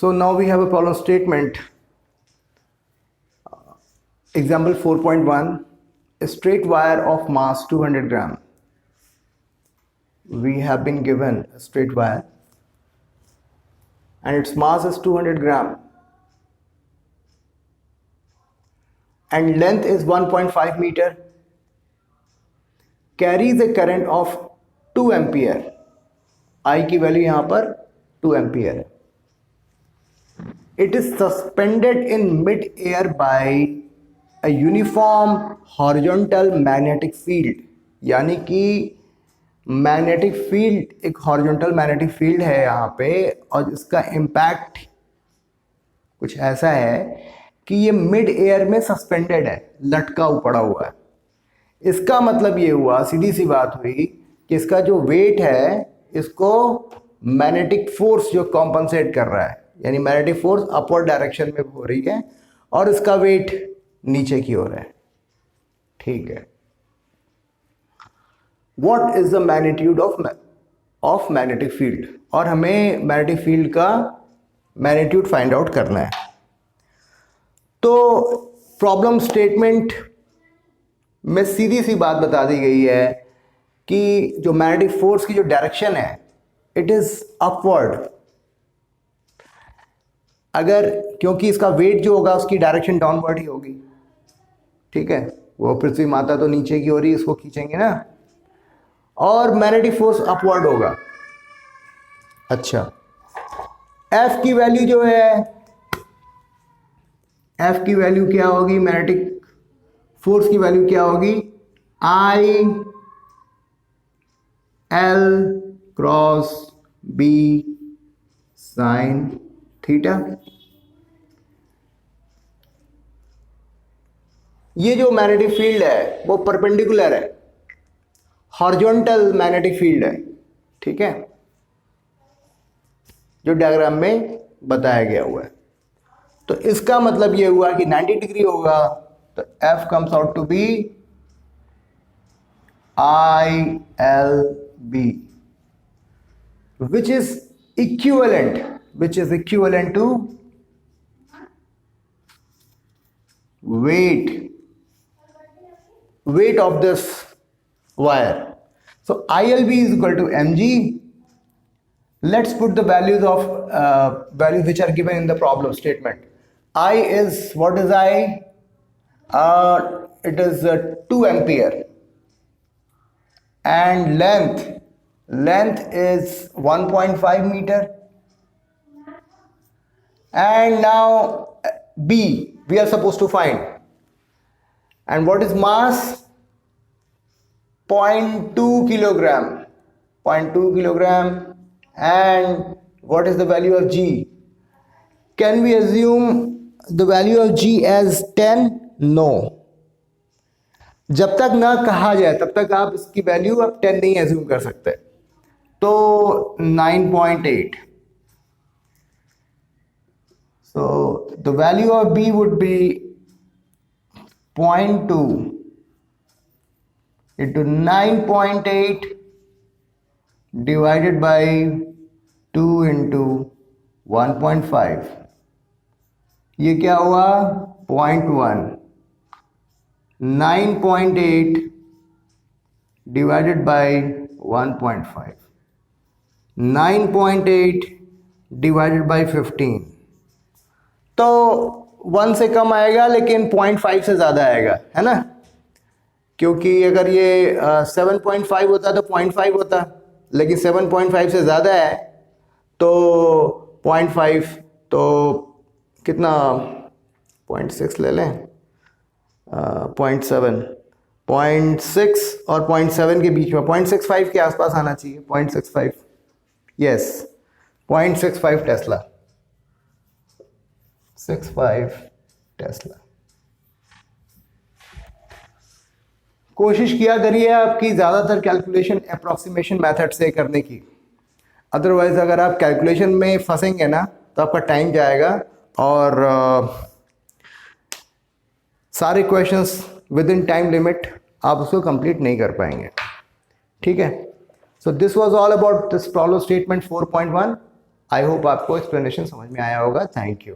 So now we have a problem statement. Example 4.1, a straight wire of mass 200 gram. We have been given a straight wire and its mass is 200 gram and length is 1.5 meter, carries a current of 2 ampere. I की value यहाँ पर 2 ampere है. It is suspended in mid-air by a uniform horizontal magnetic field. यानी कि magnetic field एक horizontal magnetic field है यहाँ पे और इसका इम्पैक्ट कुछ ऐसा है कि ये मिड एयर में सस्पेंडेड है, लटका पड़ा हुआ है. इसका मतलब ये हुआ, सीधी सी बात हुई कि इसका जो वेट है इसको मैग्नेटिक फोर्स जो कॉम्पनसेट कर रहा है, यानी मैग्नेटिक फोर्स अपवर्ड डायरेक्शन में हो रही है और इसका वेट नीचे की ओर है. ठीक है. What is the magnitude of magnetic field? और हमें मैग्नेटिक फील्ड का मैग्नीट्यूड फाइंड आउट करना है. तो प्रॉब्लम स्टेटमेंट में सीधी सी बात बता दी गई है कि जो मैग्नेटिक फोर्स की जो डायरेक्शन है इट इज अपवर्ड. अगर क्योंकि इसका वेट जो होगा उसकी डायरेक्शन डाउनवर्ड ही होगी. ठीक है, वो पृथ्वी माता तो नीचे की ओर ही इसको खींचेंगे ना, और मैग्नेटिक फोर्स अपवर्ड होगा. अच्छा, F की वैल्यू जो है, F की वैल्यू क्या होगी, मैग्नेटिक फोर्स की वैल्यू क्या होगी, I L cross B sine theta. ये जो मैग्नेटिक फील्ड है वो परपेंडिकुलर है, हॉरिजॉन्टल मैग्नेटिक फील्ड है. ठीक है, जो डायग्राम में बताया गया हुआ है. तो इसका मतलब ये हुआ कि 90 डिग्री होगा, तो F comes out to be ILB, which is equivalent to weight of this wire. So ILB is equal to mg. Let's put the values which are given in the problem statement. I is, what is I? It is 2 ampere and length is 1.5 meter. And now B we are supposed to find, and what is mass? 0.2 kilogram. 0.2 kilogram. And what is the value of G? Can we assume the value of G as 10? No. जब तक ना कहा जाए तब तक आप इसकी value आप 10 नहीं एज्यूम कर सकते. तो 9.8. So the value of B would be 0.2 into 9.8 divided by 2 into 1.5. ये क्या हुआ, 0.1. 9.8 divided by 1.5. 9.8 divided by 15. तो 1 से कम आएगा लेकिन 0.5 से ज़्यादा आएगा, है ना, क्योंकि अगर ये 7.5 होता तो 0.5 होता, लेकिन 7.5 से ज़्यादा है तो 0.5, तो कितना, 0.6 ले लें, 0.7, 0.6 और 0.7 के बीच में 0.65 के आसपास आना चाहिए. 0.65, यस, 0.65 टेस्ला. 65 टेस्ला. कोशिश किया करिए आपकी ज़्यादातर कैलकुलेशन अप्रॉक्सीमेशन मेथड से करने की. अदरवाइज अगर आप कैलकुलेशन में फंसेंगे ना तो आपका टाइम जाएगा और सारे questions with in time limit आप उसको कंप्लीट नहीं कर पाएंगे. ठीक है. So this was all about this problem statement 4.1. I hope आपको एक्सप्लेनेशन समझ में आया होगा। Thank you.